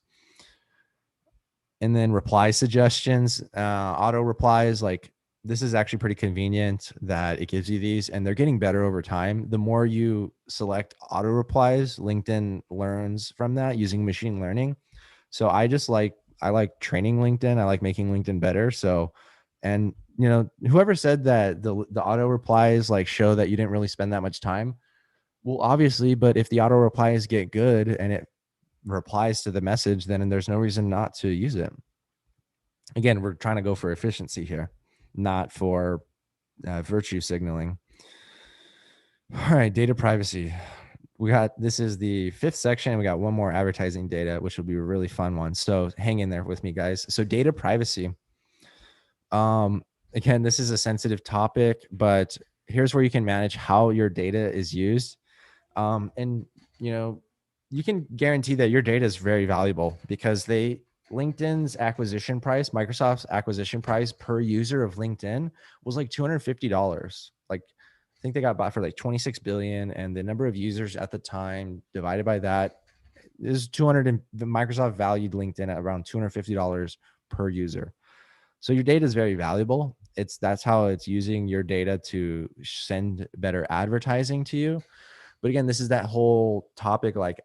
And then reply suggestions, auto replies, like this is actually pretty convenient that it gives you these, and they're getting better over time. The more you select auto replies, LinkedIn learns from that using machine learning. So I like training LinkedIn. I like making LinkedIn better. So, and whoever said that the auto replies like show that you didn't really spend that much time. Well, obviously, but if the auto replies get good and it replies to the message, then there's no reason not to use it. Again, we're trying to go for efficiency here, not for virtue signaling. All right, data privacy. This is the 5th section. We got one more, advertising data, which will be a really fun one. So hang in there with me, guys. So data privacy. Again, this is a sensitive topic, but here's where you can manage how your data is used. And you can guarantee that your data is very valuable because LinkedIn's acquisition price, Microsoft's acquisition price per user of LinkedIn was like $250. Like, I think they got bought for like 26 billion, and the number of users at the time divided by that is 200. And the Microsoft valued LinkedIn at around $250 per user. So your data is very valuable. That's how it's using your data to send better advertising to you. But again, this is that whole topic. Like,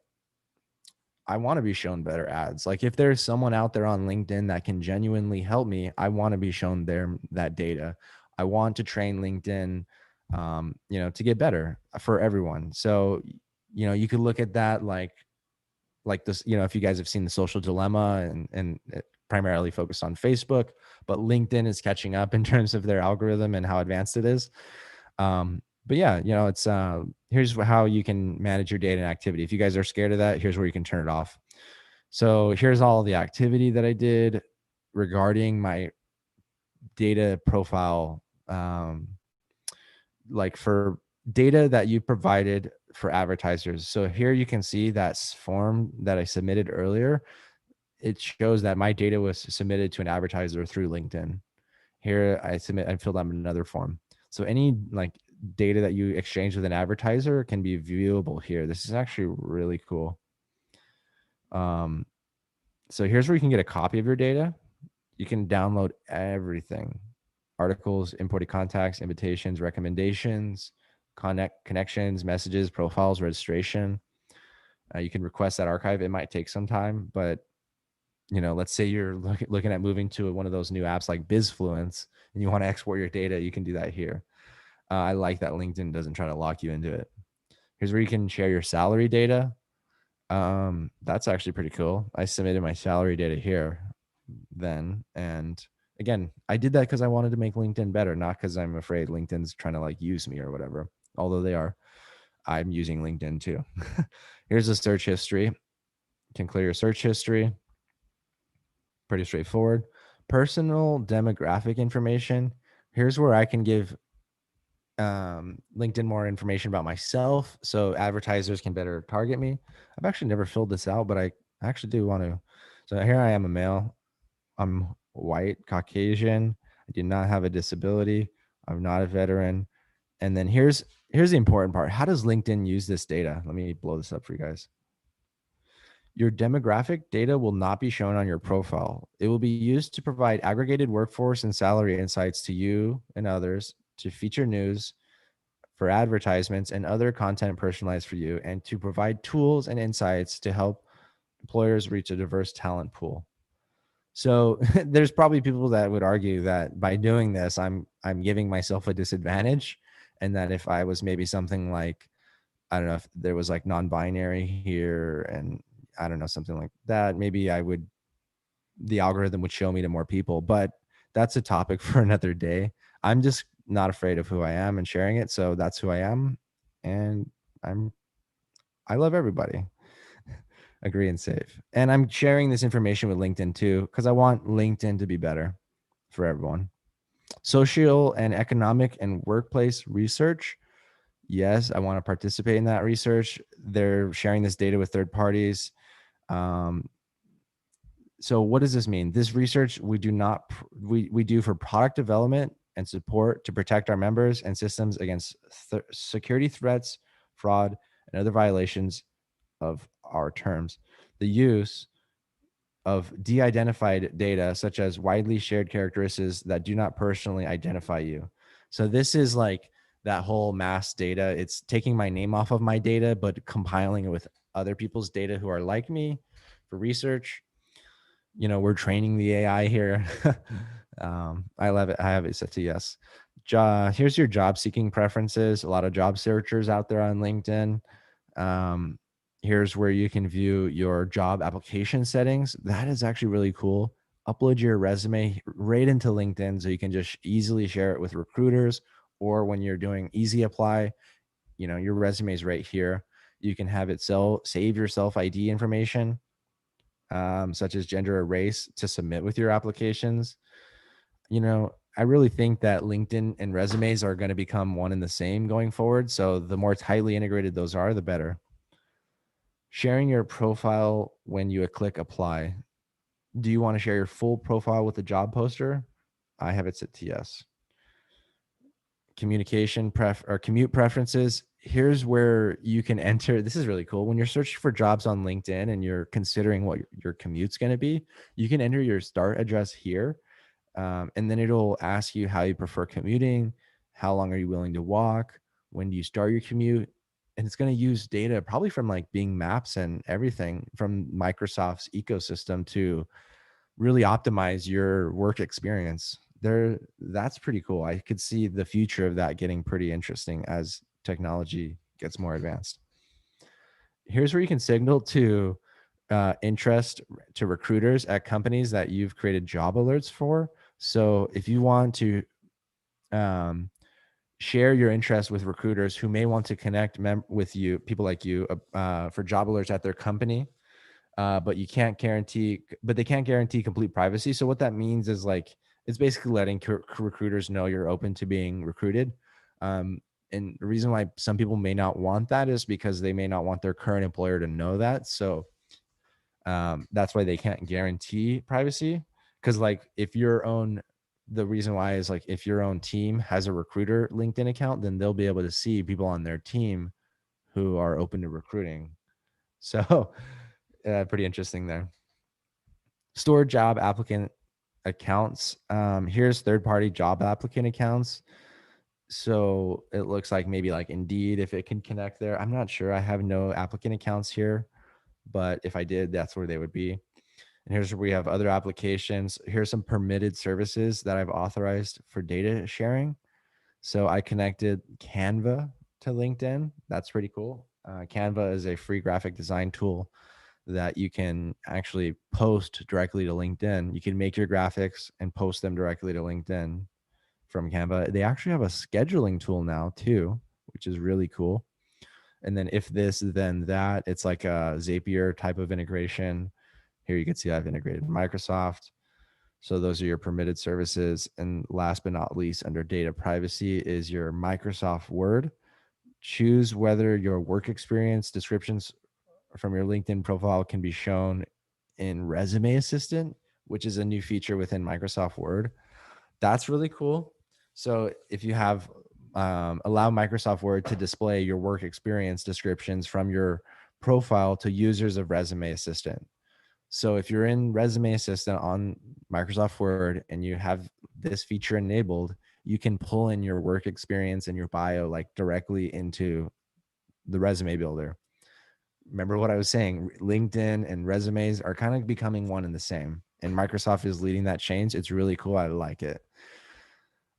I want to be shown better ads. Like, if there's someone out there on LinkedIn that can genuinely help me, I want to be shown that data. I want to train LinkedIn, to get better for everyone. So, you could look at that like this, if you guys have seen The Social Dilemma, and it primarily focused on Facebook, but LinkedIn is catching up in terms of their algorithm and how advanced it is. But yeah, it's here's how you can manage your data and activity. If you guys are scared of that, here's where you can turn it off. So here's all the activity that I did regarding my data profile, like for data that you provided for advertisers. So here you can see that form that I submitted earlier. It shows that my data was submitted to an advertiser through LinkedIn. Here I filled out another form. So any like data that you exchange with an advertiser can be viewable here. This is actually really cool. So here's where you can get a copy of your data. You can download everything: articles, imported contacts, invitations, recommendations, connections, messages, profiles, registration. You can request that archive. It might take some time, but let's say you're looking at moving to one of those new apps like BizFluence and you want to export your data, you can do that here. I like that LinkedIn doesn't try to lock you into it. Here's where you can share your salary data. That's actually pretty cool. I submitted my salary data here then. And again, I did that because I wanted to make LinkedIn better, not because I'm afraid LinkedIn's trying to like use me or whatever. Although they are. I'm using LinkedIn too. Here's the search history. You can clear your search history. Pretty straightforward. Personal demographic information. Here's where I can give LinkedIn more information about myself so advertisers can better target me. I've actually never filled this out, but I actually do want to. So here I am, a male. I'm white, Caucasian. I do not have a disability. I'm not a veteran. And then here's the important part. How does LinkedIn use this data? Let me blow this up for you guys. Your demographic data will not be shown on your profile. It will be used to provide aggregated workforce and salary insights to you and others, to feature news, for advertisements and other content personalized for you, and to provide tools and insights to help employers reach a diverse talent pool. So there's probably people that would argue that by doing this, I'm giving myself a disadvantage, and that if I was maybe something like, I don't know, if there was like non-binary here, and I don't know, something like that, maybe the algorithm would show me to more people. But that's a topic for another day. I'm just not afraid of who I am and sharing it. So that's who I am. And I love everybody. Agree and save. And I'm sharing this information with LinkedIn too, because I want LinkedIn to be better for everyone. Social and economic and workplace research. Yes, I want to participate in that research. They're sharing this data with third parties. So what does this mean? This research we do for product development and support to protect our members and systems against security threats, fraud, and other violations of our terms. The use of de-identified data, such as widely shared characteristics that do not personally identify you. So this is like that whole mass data. It's taking my name off of my data, but compiling it with other people's data who are like me for research. We're training the AI here. I love it. I have it set to yes. Here's your job seeking preferences. A lot of job searchers out there on LinkedIn. Here's where you can view your job application settings. That is actually really cool. upload your resume right into LinkedIn so you can just easily share it with recruiters, or when you're doing easy apply, your resume is right here. You can have it save your self ID information, such as gender or race, to submit with your applications. I really think that LinkedIn and resumes are going to become one and the same going forward. So the more tightly integrated those are, the better. Sharing your profile when you click apply. Do you want to share your full profile with the job poster? I have it set to yes. Communication or commute preferences. Here's where you can enter. This is really cool. When you're searching for jobs on LinkedIn and you're considering what your commute's going to be, you can enter your start address here. And then it'll ask you how you prefer commuting, how long are you willing to walk, when do you start your commute, and it's going to use data probably from like Bing Maps and everything from Microsoft's ecosystem to really optimize your work experience. That's pretty cool. I could see the future of that getting pretty interesting as technology gets more advanced. Here's where you can signal to interest to recruiters at companies that you've created job alerts for. So if you want to share your interest with recruiters who may want to connect with you, people like you, for job alerts at their company, but they can't guarantee complete privacy. So what that means is like, it's basically letting recruiters know you're open to being recruited. And the reason why some people may not want that is because they may not want their current employer to know that. So that's why they can't guarantee privacy. Because like the reason why is like if your own team has a recruiter LinkedIn account, then they'll be able to see people on their team who are open to recruiting. So pretty interesting there. Store job applicant accounts. Here's third-party job applicant accounts. So it looks like maybe like Indeed, if it can connect there. I'm not sure. I have no applicant accounts here, but if I did, that's where they would be. And here's where we have other applications. Here's some permitted services that I've authorized for data sharing. So I connected Canva to LinkedIn. That's pretty cool. Canva is a free graphic design tool that you can actually post directly to LinkedIn. You can make your graphics and post them directly to LinkedIn from Canva. They actually have a scheduling tool now too, which is really cool. And then if this, then that, it's like a Zapier type of integration. Here you can see I've integrated Microsoft. So those are your permitted services. And last but not least, under data privacy is your Microsoft Word. Choose whether your work experience descriptions from your LinkedIn profile can be shown in Resume Assistant, which is a new feature within Microsoft Word. That's really cool. So if you have allow Microsoft Word to display your work experience descriptions from your profile to users of Resume Assistant. So if you're in Resume Assistant on Microsoft Word and you have this feature enabled, you can pull in your work experience and your bio like directly into the resume builder. Remember what I was saying, LinkedIn and resumes are kind of becoming one and the same, and Microsoft is leading that change. It's really cool. I like it.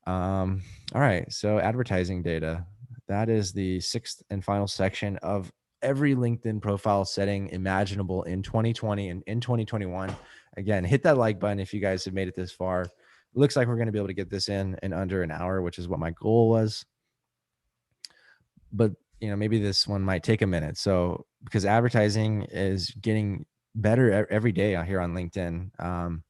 All right. So advertising data, that is the sixth and final section of every LinkedIn profile setting imaginable in 2020 and in 2021. Again, hit that like button if you guys have made it this far. It looks like we're going to be able to get this in under an hour, which is what my goal was. But maybe this one might take a minute. So because advertising is getting better every day out here on LinkedIn.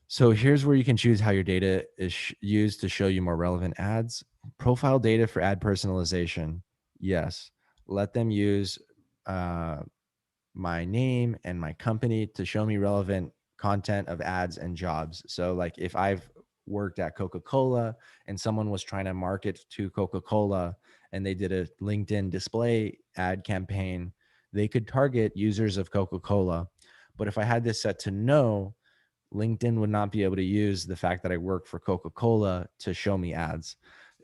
So here's where you can choose how your data is used to show you more relevant ads. Profile data for ad personalization. Yes. Let them use my name and my company to show me relevant content of ads and jobs. So like if I've worked at Coca-Cola and someone was trying to market to Coca-Cola and they did a LinkedIn display ad campaign, they could target users of Coca-Cola. But if I had this set to no, LinkedIn would not be able to use the fact that I work for Coca-Cola to show me ads.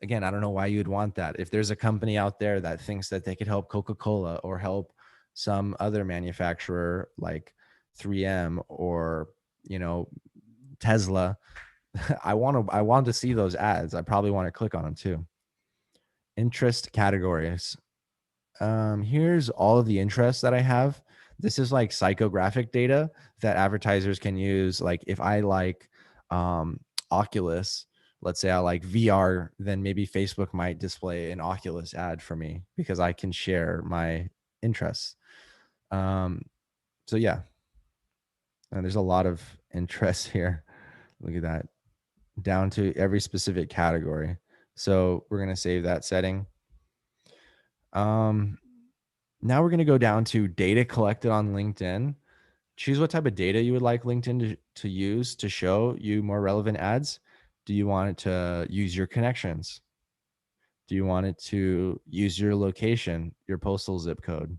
Again, I don't know why you'd want that. If there's a company out there that thinks that they could help Coca-Cola or help some other manufacturer like 3M or, Tesla, I want to see those ads. I probably want to click on them too. Interest categories. Here's all of the interests that I have. This is like psychographic data that advertisers can use. Like if I like Oculus, let's say I like VR, then maybe Facebook might display an Oculus ad for me because I can share my interests. So yeah, and there's a lot of interest here. Look at that, down to every specific category. So we're going to save that setting. Now we're going to go down to data collected on LinkedIn. Choose what type of data you would like LinkedIn to use to show you more relevant ads. Do you want it to use your connections? Do you want it to use your location, your postal zip code?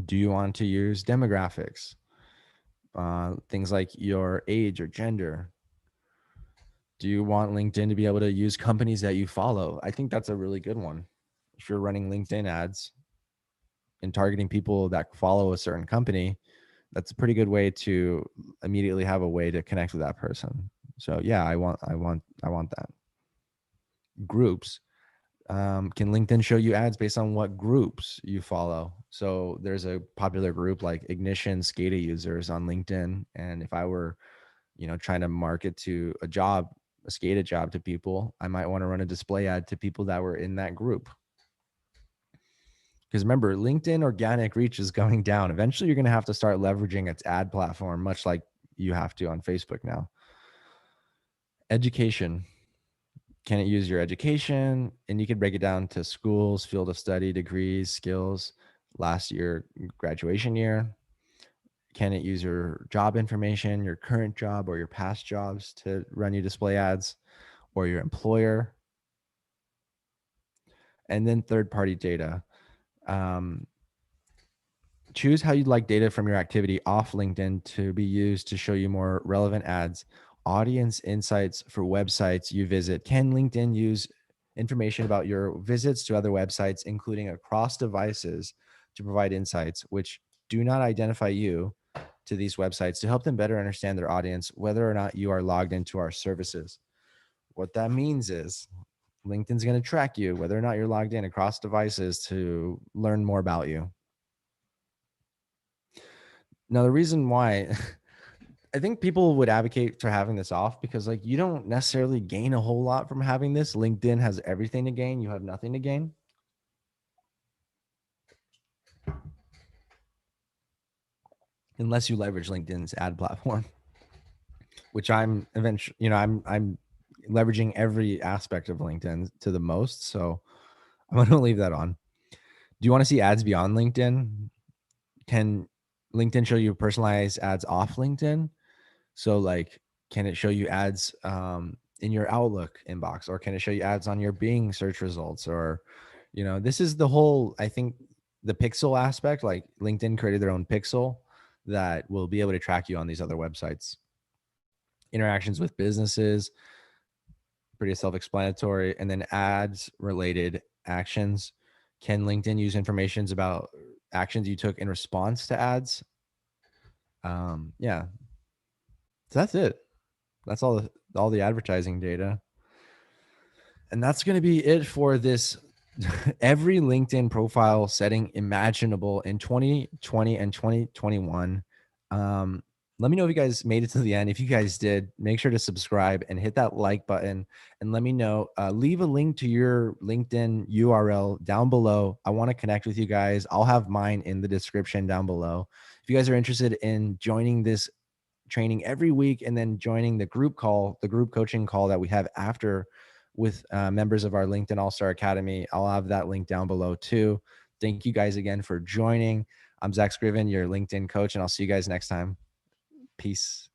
Do you want to use demographics? Things like your age or gender. Do you want LinkedIn to be able to use companies that you follow? I think that's a really good one. If you're running LinkedIn ads and targeting people that follow a certain company, that's a pretty good way to immediately have a way to connect with that person. So yeah, I want that. Groups. Can LinkedIn show you ads based on what groups you follow? So there's a popular group like Ignition SCADA users on LinkedIn. And if I were, trying to market to a SCADA job to people, I might want to run a display ad to people that were in that group. Because remember, LinkedIn organic reach is going down. Eventually, you're going to have to start leveraging its ad platform, much like you have to on Facebook now. Education. Can it use your education? And you could break it down to schools, field of study, degrees, skills, last year, graduation year. Can it use your job information, your current job or your past jobs to run you display ads, or your employer? And then third-party data. Choose how you'd like data from your activity off LinkedIn to be used to show you more relevant ads. Audience insights for websites you visit. Can LinkedIn use information about your visits to other websites, including across devices, to provide insights which do not identify you to these websites to help them better understand their audience, whether or not you are logged into our services? What that means is LinkedIn's going to track you, whether or not you're logged in across devices, to learn more about you. Now, the reason why I think people would advocate for having this off, because like you don't necessarily gain a whole lot from having this. LinkedIn has everything to gain. You have nothing to gain. Unless you leverage LinkedIn's ad platform, which I'm eventually, I'm leveraging every aspect of LinkedIn to the most. So I'm going to leave that on. Do you want to see ads beyond LinkedIn? Can LinkedIn show you personalized ads off LinkedIn? So like, can it show you ads in your Outlook inbox, or can it show you ads on your Bing search results? Or, this is the whole, I think the pixel aspect, like LinkedIn created their own pixel that will be able to track you on these other websites. Interactions with businesses, pretty self-explanatory. And then ads related actions. Can LinkedIn use information about actions you took in response to ads? Yeah. So that's it. That's all the advertising data. And that's going to be it for this every LinkedIn profile setting imaginable in 2020 and 2021. Let me know if you guys made it to the end. If you guys did, make sure to subscribe and hit that like button, and let me know. Leave a link to your LinkedIn URL down below. I want to connect with you guys. I'll have mine in the description down below. If you guys are interested in joining this training every week and then joining the group coaching call that we have after with members of our LinkedIn All-Star Academy, I'll have that link down below too. Thank you guys again for joining. I'm Zach Scriven, your LinkedIn coach, and I'll see you guys next time. Peace.